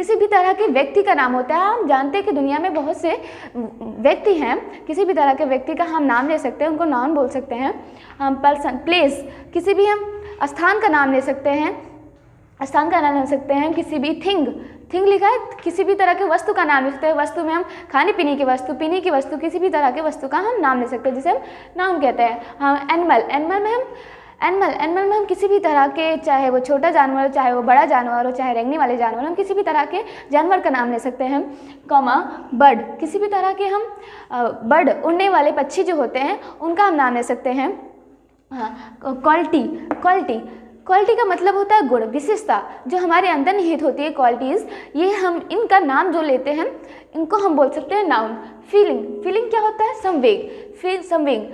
किसी भी तरह के व्यक्ति का नाम होता है। हम जानते हैं कि दुनिया में बहुत से व्यक्ति हैं, किसी भी तरह के व्यक्ति का हम नाम ले सकते हैं, उनको नाउन बोल सकते हैं। हम पर्सन, प्लेस, किसी भी हम स्थान का नाम ले सकते हैं, स्थान का नाम ले सकते हैं। किसी भी थिंग लिखा है, किसी भी तरह के वस्तु का नाम ले सकते हैं। वस्तु में हम खाने पीने की वस्तु, पीने की वस्तु, किसी भी तरह के वस्तु का हम नाम ले सकते हैं, जिसे हम नाउन कहते हैं। हाँ, एनिमल में हम किसी भी तरह के, चाहे वो छोटा जानवर हो, चाहे वो बड़ा जानवर हो, चाहे रेंगने वाले जानवर, हम किसी भी तरह के जानवर का नाम ले सकते हैं। कॉमा, बर्ड, किसी भी तरह के हम बर्ड, उड़ने वाले पक्षी जो होते हैं उनका हम नाम ले सकते हैं। हाँ, क्वालिटी का मतलब होता है गुण, विशेषता, जो हमारे अंदर निहित होती है क्वालिटीज़, ये हम इनका नाम जो लेते हैं इनको हम बोल सकते हैं नाउन। फीलिंग क्या होता है?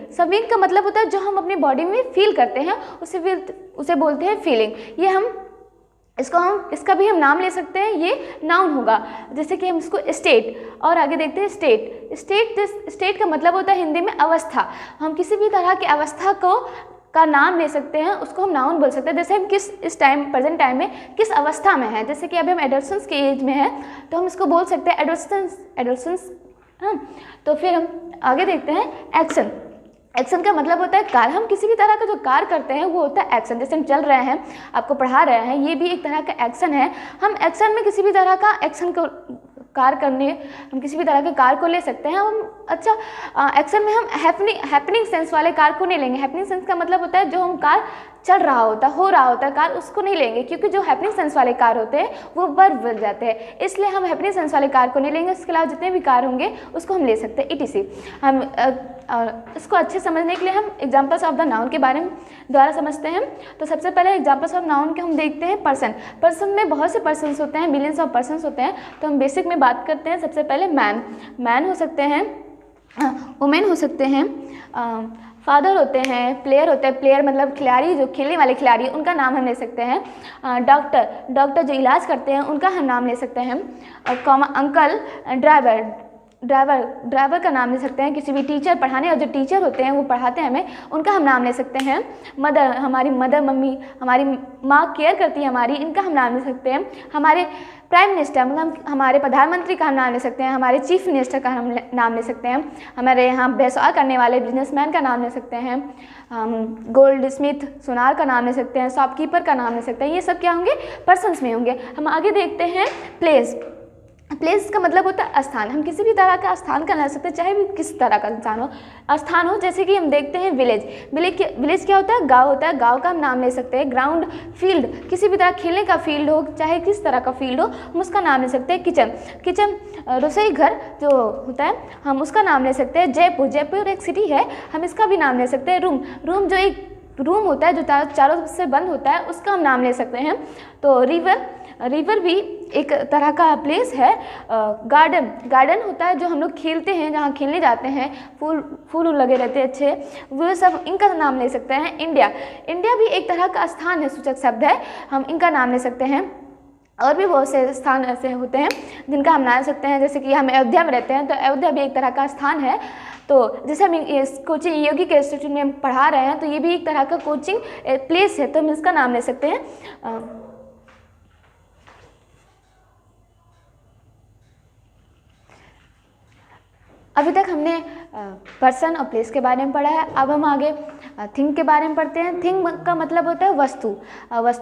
संवेग का मतलब होता है जो हम अपनी बॉडी में फील करते हैं, उसे बोलते हैं फीलिंग। ये हम इसका भी हम नाम ले सकते हैं, ये नाउन होगा। जैसे कि हम इसको स्टेट, और आगे देखते हैं स्टेट का मतलब होता है हिंदी में अवस्था। हम किसी भी तरह की अवस्था का नाम ले सकते हैं, उसको हम नाउन बोल सकते हैं। जैसे हम इस टाइम, प्रेजेंट टाइम में किस अवस्था में है, जैसे कि अभी हम एडोलसेंस के एज में हैं तो हम इसको बोल सकते हैं एडोलसेंस। हाँ, तो फिर हम आगे देखते हैं एक्शन का मतलब होता है कार्य। हम किसी भी तरह का जो कार्य करते हैं वो होता है एक्शन। जैसे हम चल रहे हैं, आपको पढ़ा रहे हैं, ये भी एक तरह का एक्शन है। हम एक्शन में किसी भी तरह का एक्शन को कार्य करने, हम किसी भी तरह के कार्य को ले सकते हैं। हम एक्शन में हम हैपनिंग सेंस वाले कार्य को नहीं लेंगे। हैपनिंग सेंस का मतलब होता है जो हम कार्य चल रहा होता, हो रहा होता है कार्य, उसको नहीं लेंगे, क्योंकि जो हैपनिंग सेंस वाले कार्य होते हैं वो वर्ब बन जाते हैं, इसलिए हम हैपनिंग सेंस वाले कार्य को नहीं लेंगे। इसके अलावा जितने भी कार्य होंगे उसको हम ले सकते हैं etc। हम इसको अच्छे समझने के लिए हम एग्जाम्पल्स ऑफ द नाउन के बारे में द्वारा समझते हैं। तो सबसे पहले एग्जाम्पल्स ऑफ नाउन के हम देखते हैं पर्सन में बहुत से पर्सन्स होते हैं, मिलियंस ऑफ पर्सन्स होते हैं। तो हम बेसिक में बात करते हैं। सबसे पहले मैन हो सकते हैं, वुमेन हो सकते हैं, फादर होते हैं, प्लेयर होते हैं, प्लेयर मतलब खिलाड़ी, जो खेलने वाले खिलाड़ी, उनका नाम हम ले सकते हैं। डॉक्टर जो इलाज करते हैं उनका हम नाम ले सकते हैं। अंकल, ड्राइवर का नाम ले सकते हैं। किसी भी टीचर, पढ़ाने और जो टीचर होते हैं वो पढ़ाते हैं हमें, उनका हम नाम ले सकते हैं। हमारी मदर, मम्मी, हमारी माँ केयर करती है हमारी, इनका हम नाम ले सकते हैं। हमारे प्राइम मिनिस्टर मतलब हमारे प्रधानमंत्री का हम नाम ले सकते हैं। हमारे चीफ मिनिस्टर का हम नाम ले सकते हैं। हमारे यहाँ व्यवसाय करने वाले बिजनेसमैन का नाम ले सकते हैं। गोल्ड स्मिथ, सुनार का नाम ले सकते हैं। शॉपकीपर का नाम ले सकते हैं। ये सब क्या होंगे? पर्सन्स में होंगे। हम आगे देखते हैं प्लेस का मतलब होता है स्थान। हम किसी भी तरह का स्थान का ले सकते हैं, चाहे भी किस तरह का स्थान हो। जैसे कि हम देखते हैं विलेज क्या होता है? गांव होता है। गांव का हम नाम ले सकते हैं। ग्राउंड, फील्ड, किसी भी तरह खेलने का फील्ड हो, चाहे किस तरह का फील्ड हो, हम उसका नाम ले सकते हैं। किचन रसोई घर जो होता है, हम उसका नाम ले सकते हैं। जयपुर एक सिटी है, हम इसका भी नाम ले सकते हैं। रूम जो एक रूम होता है जो चारों से बंद होता है, उसका हम नाम ले सकते हैं। तो रिवर भी एक तरह का प्लेस है। गार्डन होता है जो हम लोग खेलते हैं, जहाँ खेलने जाते हैं, फूल लगे रहते हैं अच्छे, वो सब, इनका नाम ले सकते हैं। इंडिया भी एक तरह का स्थान है, सूचक शब्द है, हम इनका नाम ले सकते हैं। और भी बहुत से स्थान ऐसे होते हैं जिनका हम नाम ले सकते हैं। जैसे कि हम अयोध्या में रहते हैं, तो अयोध्या भी एक तरह का स्थान है। तो जैसे हम इस कोचिंग योगी के इंस्टीट्यूट में हम पढ़ा रहे हैं, तो ये भी एक तरह का कोचिंग प्लेस है, तो हम इसका नाम ले सकते हैं। अभी तक हमने पर्सन और प्लेस के बारे में पढ़ा है। अब हम आगे थिंग के बारे में पढ़ते हैं। थिंग का मतलब होता है वस्तु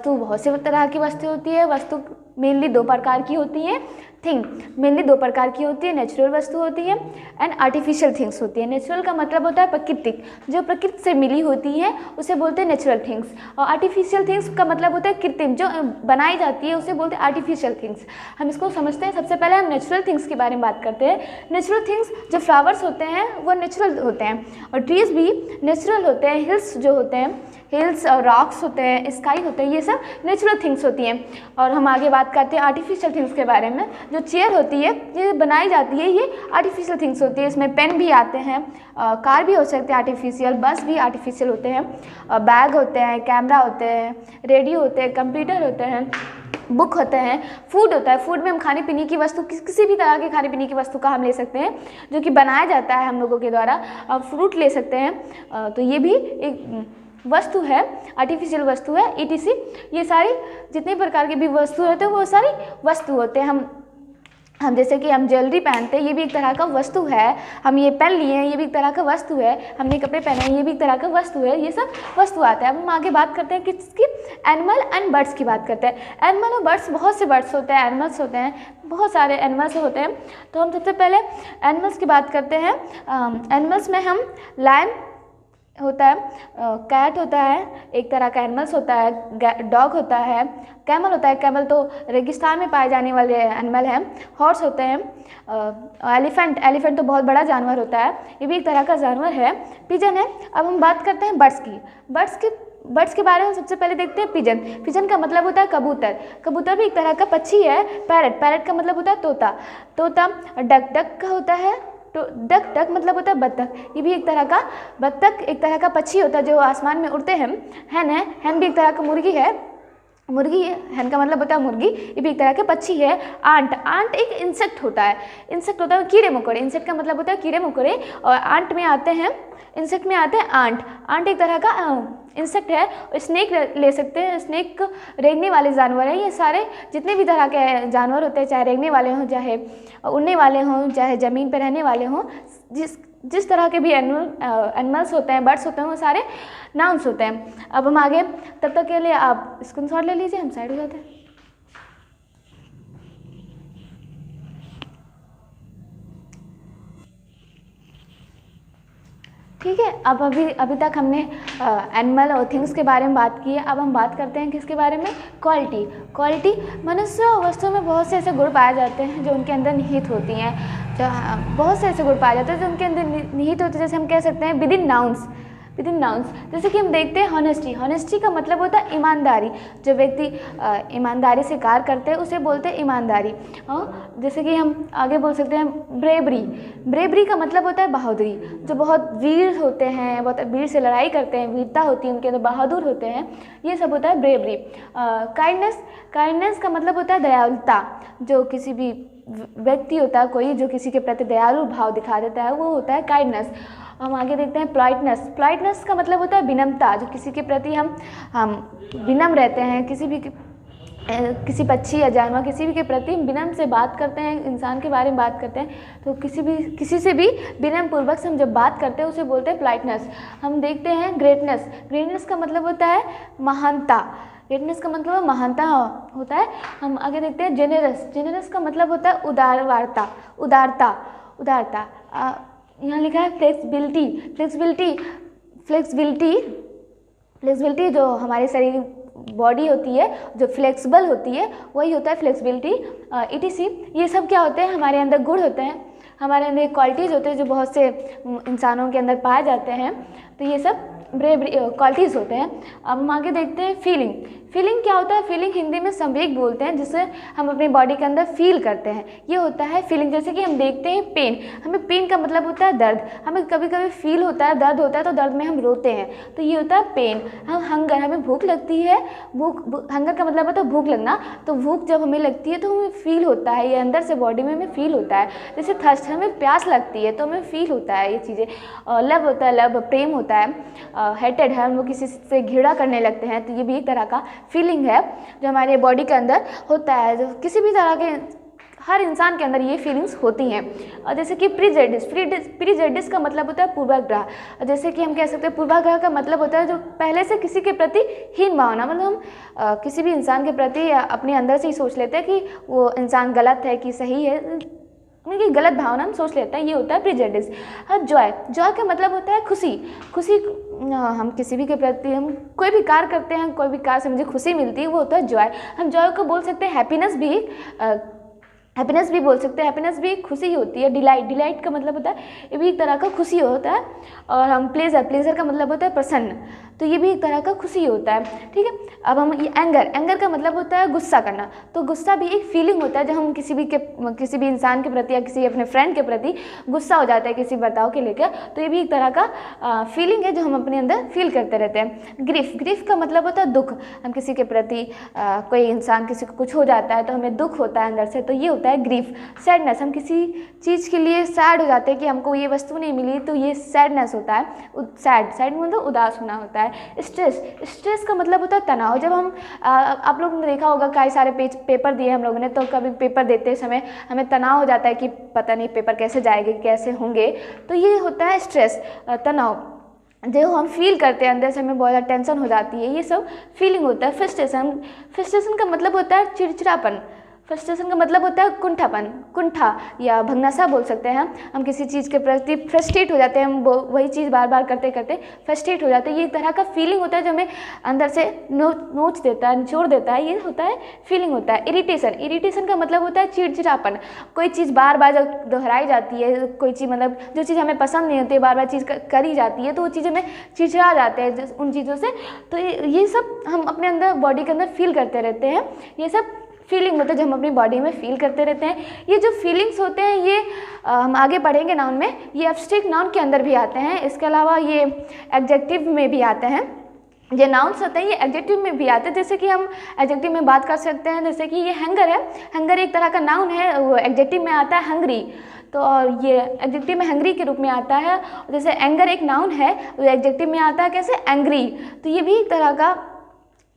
बहुत से तरह की वस्तु होती है। वस्तु मेनली दो प्रकार की होती है। थिंग मेनली दो प्रकार की होती है, नेचुरल वस्तु होती है एंड आर्टिफिशियल थिंग्स होती है। नेचुरल का मतलब होता है प्राकृतिक, जो प्रकृति से मिली होती है उसे बोलते हैं नेचुरल थिंग्स। और आर्टिफिशियल थिंग्स का मतलब होता है कृत्रिम, जो बनाई जाती है उसे बोलते हैं आर्टिफिशियल थिंग्स। हम इसको समझते हैं। सबसे पहले हम नेचुरल थिंग्स के बारे में बात करते हैं। नेचुरल थिंग्स जो फ्लावर्स होते हैं वो नेचुरल होते हैं, और ट्रीज भी नेचुरल होते हैं। हिल्स जो होते हैं, हिल्स और रॉक्स होते हैं, स्काई होते हैं, ये सब नेचुरल थिंग्स होती हैं। और हम आगे बात करते हैं आर्टिफिशियल थिंग्स के बारे में। जो चेयर होती है, ये बनाई जाती है, ये आर्टिफिशियल थिंग्स होती है। इसमें पेन भी आते हैं, कार भी हो सकते हैं आर्टिफिशियल, बस भी आर्टिफिशियल होते हैं, बैग होते हैं, कैमरा होते हैं, रेडियो होते हैं, कंप्यूटर होते हैं, बुक होते हैं, फूड होता है। फूड में हम खाने पीने की वस्तु, किसी भी तरह की खाने पीने की वस्तु का हम ले सकते हैं जो कि बनाया जाता है हम लोगों के द्वारा। फ्रूट ले सकते हैं, तो ये भी एक वस्तु है, आर्टिफिशियल वस्तु है, ETC। ये सारी जितने प्रकार की भी वस्तु होते हैं वो सारी वस्तु होते हैं। हम जैसे कि हम ज्वेलरी पहनते हैं, ये भी एक तरह का वस्तु है। हम ये पेन लिए हैं, ये भी एक तरह का वस्तु है। हमने कपड़े पहने हैं, ये भी एक तरह का वस्तु है। ये सब वस्तु आता है। अब हम आगे बात करते हैं किसकी, एनिमल एंड बर्ड्स की बात करते हैं। एनिमल और बर्ड्स, बहुत से बर्ड्स होते हैं, एनिमल्स होते हैं, बहुत सारे एनिमल्स होते हैं। तो हम सबसे पहले एनिमल्स की बात करते हैं। एनिमल्स में हम लायन होता है, कैट होता है, एक तरह का एनिमल्स होता है, डॉग होता है, कैमल होता है, कैमल तो रेगिस्तान में पाए जाने वाले एनिमल हैं, हॉर्स होते हैं, एलिफेंट, एलिफेंट तो बहुत बड़ा जानवर होता है, ये भी एक तरह का जानवर है, पिजन है। अब हम बात करते हैं बर्ड्स की। बर्ड्स के बारे में सबसे पहले देखते हैं पिजन। पिजन का मतलब होता है कबूतर। कबूतर भी एक तरह का पक्षी है। पैरट, पैरट का मतलब होता है तोता। तोता, डक, डक का होता है तो डक, डक मतलब होता है बत्तख। ये भी एक तरह का बत्तख, एक तरह का पक्षी होता है जो आसमान में उड़ते हैं। हैन है, हैन भी एक तरह का मुर्गी है, मुर्गी है, हैन का मतलब होता है मुर्गी, ये भी एक तरह के पक्षी है। आंट, आंट एक इंसेक्ट होता है, इंसेक्ट होता है कीड़े मकोड़े, इंसेक्ट का मतलब होता है कीड़े मकोड़े। और आंट में आते हैं, इंसेक्ट में आते हैं आंट। आंट एक तरह का इंसेक्ट है। स्नेक ले सकते हैं, स्नेक रेंगने वाले जानवर हैं। ये सारे जितने भी तरह के जानवर होते हैं, चाहे रेंगने वाले हों, चाहे उड़ने वाले हों, चाहे ज़मीन पर रहने वाले हों, जिस तरह के भी एनिमल्स होते हैं, बर्ड्स होते हैं, वो सारे नाउन्स होते हैं। अब हम आगे, तब तक के लिए आप स्क्रीनशॉट ले लीजिए, हम साइड हो जाते हैं। ठीक है, अब अभी तक हमने एनिमल और थिंग्स के बारे में बात की है। अब हम बात करते हैं किसके बारे में, क्वालिटी। क्वालिटी, मनुष्य और वस्तुओं में बहुत से ऐसे गुण पाए जाते हैं जो उनके अंदर निहित होती हैं। बहुत से ऐसे गुण पाए जाते हैं जो उनके अंदर निहित होते हैं, जैसे हम कह सकते हैं with in nouns. With in nouns, जैसे कि हम देखते हैं हॉनेस्टी। हॉनेस्टी का मतलब होता है ईमानदारी। जो व्यक्ति ईमानदारी से कार्य करते हैं उसे बोलते हैं ईमानदारी। जैसे कि हम आगे बोल सकते हैं ब्रेवरी। ब्रेवरी का मतलब होता है बहादुरी। जो बहुत वीर होते हैं, बहुत वीर से लड़ाई करते हैं, वीरता होती है उनके अंदर, बहादुर होते हैं, ये सब होता है ब्रेवरी। काइंडनेस, काइंडनेस का मतलब होता है दयालुता। जो किसी भी व्यक्ति होता है कोई जो किसी के प्रति दयालु भाव दिखा देता है, वो होता है काइंडनेस। हम आगे देखते हैं पोलाइटनेस। पोलाइटनेस का मतलब होता है विनम्रता। जो किसी के प्रति हम विनम्र रहते हैं, किसी पक्षी या जानवर, किसी भी के प्रति विनम्र से बात करते हैं, इंसान के बारे में बात करते हैं, तो किसी से भी विनम्र पूर्वक से हम जब बात करते हैं उसे बोलते हैं पोलाइटनेस। हम देखते हैं ग्रेटनेस। ग्रेटनेस का मतलब होता है महानता। ग्रेटनेस का मतलब महानता होता है। हम आगे देखते हैं जेनरस। जेनरस का मतलब होता है उदारता, उदारता, उदारता। यहाँ लिखा है फ्लेक्सिबिलिटी। फ्लेक्सिबिलिटी, फ्लेक्सिबिलिटी, फ्लेक्सिबिलिटी जो हमारे शरीर बॉडी होती है, जो फ्लेक्सिबल होती है, वही होता है फ्लेक्सिबिलिटी। ETC, ये सब क्या होते हैं, हमारे अंदर गुण होते हैं, हमारे अंदर क्वालिटीज़ होते हैं जो बहुत से इंसानों के अंदर पाए जाते हैं। तो ये सब ब्रेवरी क्वालिटीज़ होते हैं। अब हम आगे देखते हैं फीलिंग। फीलिंग क्या होता है, फीलिंग हिंदी में संवेग बोलते हैं, जिसे हम अपनी बॉडी के अंदर फील करते हैं, ये होता है फीलिंग। जैसे कि हम देखते हैं पेन, हमें पेन का मतलब होता है दर्द, हमें कभी कभी फील होता है, दर्द होता है तो दर्द में हम रोते हैं, तो ये होता है पेन। हम हंगर, हमें भूख लगती है, हंगर का मतलब होता है भूख लगना, तो भूख जब हमें लगती है तो हमें फील होता है, ये अंदर से बॉडी में हमें फील होता है। जैसे थर्स्ट, हमें प्यास लगती है तो हमें फील होता है ये चीज़ें। लव होता है, लव प्रेम होता है। हेटेड है, हम लोग किसी से घृणा करने लगते हैं, तो ये भी एक तरह का फीलिंग है जो हमारे बॉडी के अंदर होता है। जो किसी भी तरह के, हर इंसान के अंदर ये फीलिंग्स होती हैं। और जैसे कि प्रीजेडिस। प्रीजेडिस का मतलब होता है पूर्वाग्रह। जैसे कि हम कह सकते हैं पूर्वाग्रह का मतलब होता है जो पहले से किसी के प्रति हीन भावना, मतलब हम किसी भी इंसान के प्रति अपने अंदर से ही सोच लेते हैं कि वो इंसान गलत है कि सही है, उनकी गलत भावना हम सोच लेते हैं, ये होता है प्रीजेडिस। हाँ, जॉय। जॉय का मतलब होता है खुशी। खुशी, हम किसी भी के प्रति हम कोई भी कार्य करते हैं, कोई भी कार्य से मुझे खुशी मिलती है, वो होता है जॉय। हम जॉय को बोल सकते हैं हैप्पीनेस भी, हैप्पीनेस भी बोल सकते हैं। हैप्पीनेस भी खुशी होती है। डिलाइट, डिलाइट का मतलब होता है, ये भी एक तरह का खुशी होता है। और हम प्लेजर, प्लेजर का मतलब होता है प्रसन्न, तो ये भी एक तरह का खुशी होता है। ठीक है, अब हम ये एंगर, एंगर का मतलब होता है गुस्सा करना, तो गुस्सा भी एक फीलिंग होता है जब हम किसी भी इंसान के प्रति या किसी अपने फ्रेंड के प्रति गुस्सा हो जाता है किसी बर्ताव के लेकर, तो ये भी एक तरह का फीलिंग है जो हम अपने अंदर फील करते रहते हैं। ग्रीफ, ग्रीफ का मतलब होता है दुख। हम किसी के प्रति कोई इंसान, किसी को कुछ हो जाता है तो हमें दुख होता है अंदर से, तो ये होता होता है ग्रीफ, सैडनेस, हम किसी चीज़ के लिए सैड हो जाते हैं कि हमको ये वस्तु नहीं मिली, तो ये सैडनेस होता है, सैड मतलब उदास होना होता है। स्ट्रेस का मतलब होता है तनाव। जब हम आप लोगों ने देखा होगा कई सारे पेपर दिए हम लोगों ने, तो कभी पेपर देते समय हमें तनाव हो जाता है कि पता नहीं पेपर कैसे जाएंगे, कैसे होंगे, तो ये होता है स्ट्रेस, तनाव जो हम फील करते हैं अंदर से, हमें बहुत ज़्यादा टेंशन हो जाती है, ये सब फीलिंग होता है। फ्रस्ट्रेशन का मतलब होता है चिड़चिड़ापन। फ्रस्ट्रेशन का मतलब होता है कुंठापन, कुंठा या भगनासा बोल सकते हैं। हम किसी चीज़ के प्रति फ्रस्ट्रेट हो जाते हैं, हम वही चीज़ बार बार करते करते फ्रस्ट्रेट हो जाते हैं। ये एक तरह का फीलिंग होता है जो हमें अंदर से नोच देता है, निचोड़ देता है, ये होता है फीलिंग होता है। इरिटेशन का मतलब होता है चिड़चिड़ापन। कोई चीज़ बार बार जब दोहराई जाती है, कोई चीज़ मतलब जो चीज़ हमें पसंद नहीं होती है, बार बार चीज़ करी जाती है, तो वो चीज़ हमें चिड़चिड़ा जाते हैं उन चीज़ों से। तो ये सब हम अपने अंदर बॉडी के अंदर फील करते रहते हैं। ये सब फीलिंग होता है जो हम अपनी बॉडी में फील करते रहते हैं। ये जो फीलिंग्स होते हैं ये हम आगे पढ़ेंगे नाउन में, ये एब्स्ट्रैक्ट नाउन के अंदर भी आते हैं। इसके अलावा ये एडजेक्टिव में भी आते हैं। ये नाउन्स होते हैं ये एडजेक्टिव में भी आते हैं। जैसे कि हम एडजेक्टिव में बात कर सकते हैं, जैसे कि ये हैंगर है, हैंगर एक तरह का नाउन है, वो एडजेक्टिव में आता है हंग्री, तो ये एडजेक्टिव में हंग्री के रूप में आता है। जैसे एंगर एक नाउन है, वो एडजेक्टिव में आता है कैसे, एंग्री, तो ये भी एक तरह का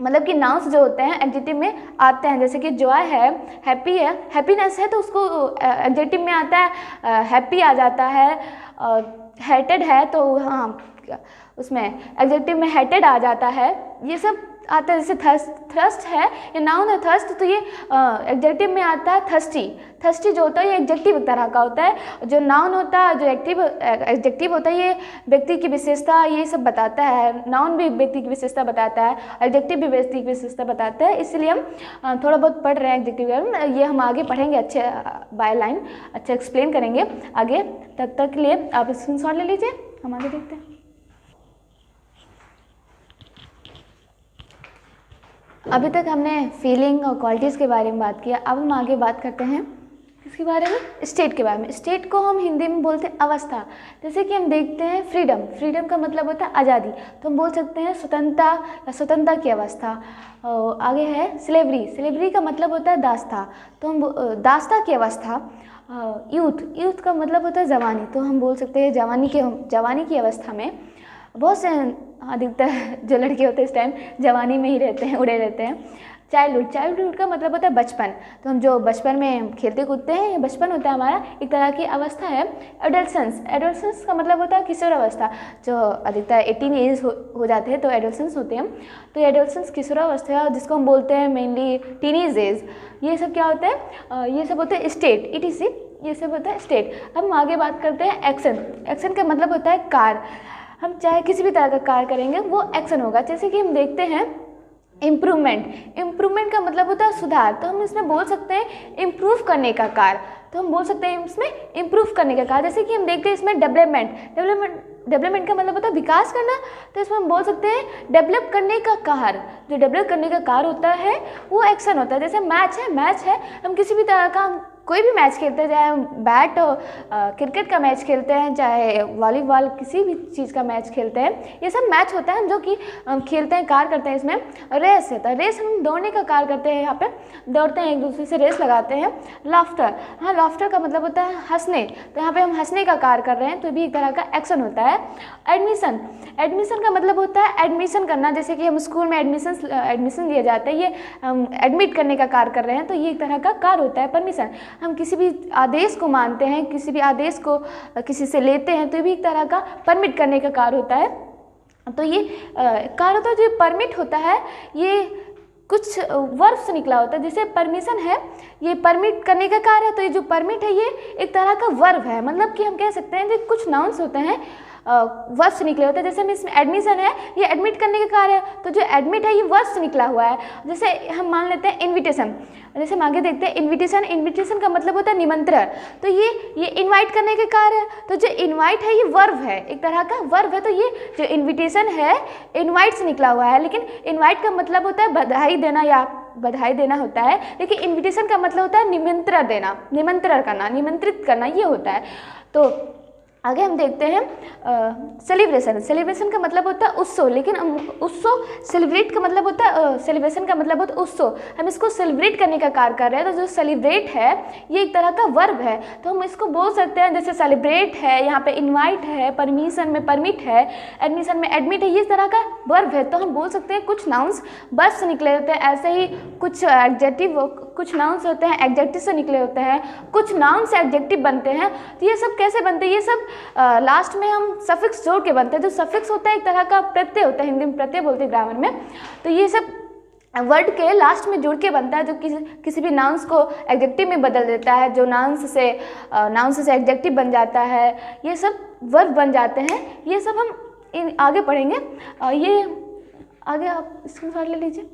मतलब कि नाउन्स जो होते हैं एडजेक्टिव में आते हैं। जैसे कि जॉय है, हैप्पी है, हैप्पीनेस है, तो उसको एडजेक्टिव में आता है हैप्पी आ जाता है। हेटेड है तो हाँ उसमें एडजेक्टिव में हेटेड आ जाता है, ये सब आता है। जैसे थर्स्ट है, ये नाउन है थर्स्ट, तो ये एडजेक्टिव में आता है थर्स्टी जो होता है ये एडजेक्टिव एक तरह का होता है। जो नाउन होता है, जो एडजेक्टिव होता है, ये व्यक्ति की विशेषता ये सब बताता है। नाउन भी व्यक्ति की विशेषता बताता है, एडजेक्टिव भी व्यक्ति की विशेषता बताता है। इसलिए हम थोड़ा बहुत पढ़ रहे हैं एडजेक्टिव, ये हम आगे पढ़ेंगे अच्छे बाय लाइन, अच्छा एक्सप्लेन करेंगे आगे। तब तक के लिए आप स्क्रीनशॉट ले लीजिए, हम आगे देखते हैं। अभी तक हमने फीलिंग और क्वालिटीज़ के बारे में बात किया, अब हम आगे बात करते हैं किसके बारे में, स्टेट के बारे में। स्टेट को हम हिंदी में बोलते हैं अवस्था। जैसे कि हम देखते हैं फ्रीडम का मतलब होता है आज़ादी, तो हम बोल सकते हैं स्वतंत्रता या स्वतंत्रता की अवस्था। आगे है स्लेवरी का मतलब होता है दास्ता, तो हम दास्ता की अवस्था। यूथ का मतलब होता है जवानी, तो हम बोल सकते हैं जवानी की अवस्था में। बहुत से अधिकतर जो लड़के होते हैं इस टाइम जवानी में ही रहते हैं, उड़े रहते हैं। चाइल्डहुड का मतलब होता है बचपन, तो हम जो बचपन में खेलते कूदते हैं, ये बचपन होता है हमारा, एक तरह की अवस्था है। एडोलसेंस का मतलब होता है किशोर अवस्था, जो अधिकतर 18 एज हो जाते हैं तो एडोलसेंस होते हैं। तो एडोलसेंस किशोर अवस्था है, जिसको हम बोलते हैं मेनली टीनेज एज। ये सब क्या होता है, ये सब होता है स्टेट, ETC, ये सब होता है स्टेट। अब हम आगे बात करते हैं एक्शन का मतलब होता है कार्य। हम चाहे किसी भी तरह का कार्य करेंगे वो एक्शन होगा। जैसे कि हम देखते हैं इम्प्रूवमेंट का मतलब होता है सुधार, तो हम इसमें बोल सकते हैं इम्प्रूव करने का कार्य, तो हम बोल सकते हैं इसमें इम्प्रूव करने का कार्य। जैसे कि हम देखते हैं इसमें डेवलपमेंट का मतलब होता है विकास करना, तो इसमें हम बोल सकते हैं डेवलप करने का कार्य। जो डेवलप करने का कार्य होता है वो एक्शन होता है। जैसे मैच है, हम किसी भी तरह का कोई भी मैच खेलते हैं, चाहे हम क्रिकेट का मैच खेलते हैं, चाहे वॉलीबॉल किसी भी चीज़ का मैच खेलते हैं, ये सब मैच होता है हम जो कि खेलते हैं, कार्य करते हैं। इसमें रेस होता है, रेस हम दौड़ने का कार्य करते हैं, यहाँ पे दौड़ते हैं, एक दूसरे से रेस लगाते हैं। लाफ्टर का मतलब होता है हंसने, तो यहाँ पे हम हंसने का कार्य कर रहे हैं, तो भी एक तरह का एक्शन होता है। एडमिशन का मतलब होता है एडमिशन करना, जैसे कि हम स्कूल में एडमिशन लिया जाता है, ये हम एडमिट करने का कार्य कर रहे हैं, तो ये एक तरह का कार्य होता है। परमिशन, हम किसी भी आदेश को मानते हैं, किसी भी आदेश को किसी से लेते हैं, तो ये भी एक तरह का परमिट करने का कार्य होता है। तो ये कार्य होता है, जो परमिट होता है ये कुछ वर्ब से निकला होता है। जैसे परमिशन है, ये परमिट करने का कार्य है, तो ये जो परमिट है ये एक तरह का वर्ब है। मतलब कि हम कह सकते हैं कि कुछ नाउन्स होते हैं वर्ब से निकले होते हैं। जैसे इसमें एडमिशन है, ये एडमिट करने का कार्य है, तो जो एडमिट है ये वर्ब से निकला हुआ है। जैसे हम मान लेते हैं इन्विटेशन, जैसे हम आगे देखते हैं इन्विटेशन का मतलब होता है निमंत्रण, तो ये इनवाइट करने के कार्य है। तो जो इनवाइट है ये वर्ब है, एक तरह का वर्ब है। तो ये जो इन्विटेशन है इनवाइट से निकला हुआ है, लेकिन इनवाइट का मतलब होता है बधाई देना होता है, लेकिन इन्विटेशन का मतलब होता है निमंत्रण देना, निमंत्रण करना, निमंत्रित करना, ये होता है। तो आगे हम देखते हैं सेलिब्रेशन। सेलिब्रेशन का मतलब होता है उत्सव, लेकिन उत्सव सेलिब्रेट का मतलब होता है सेलिब्रेशन का मतलब होता है उत्सव। हम इसको सेलिब्रेट करने का कार्य कर रहे हैं, तो जो सेलिब्रेट है ये एक तरह का वर्ब है, तो हम इसको बोल सकते हैं जैसे सेलिब्रेट है, यहाँ पे इनवाइट है, परमिशन में परमिट है, एडमिशन में एडमिट है, ये तरह का वर्ब है। तो हम बोल सकते हैं कुछ नाउन्स वर्ब से निकले होते हैं, ऐसे ही कुछ एडजेक्टिव, कुछ नाउन्स होते हैं एडजेक्टिव से निकले होते हैं, कुछ नाउन से एडजेक्टिव बनते हैं। तो ये सब कैसे बनते हैं, ये सब लास्ट में हम सफिक्स जोड़ के बनते हैं। जो सफिक्स होता है एक तरह का प्रत्यय होता है, हिंदी में प्रत्यय बोलते हैं ग्रामर में। तो ये सब वर्ड के लास्ट में जुड़ के बनता है, जो किसी भी नाउन्स को एडजेक्टिव में बदल देता है, जो नाउन्स से एडजेक्टिव बन जाता है, ये सब वर्ब बन जाते हैं। ये सब हम आगे पढ़ेंगे। ये आगे आप स्क्रीनशॉट ले लीजिए।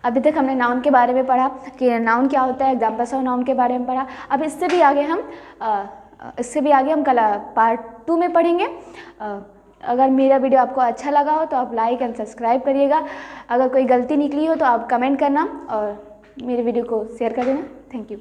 अभी तक हमने नाउन के बारे में पढ़ा कि नाउन क्या होता है, एग्जाम्पल्स ऑफ नाउन के बारे में पढ़ा। अब इससे भी आगे हम कल पार्ट 2 में पढ़ेंगे। अगर मेरा वीडियो आपको अच्छा लगा हो तो आप लाइक एंड सब्सक्राइब करिएगा। अगर कोई गलती निकली हो तो आप कमेंट करना और मेरे वीडियो को शेयर कर देना। Thank you.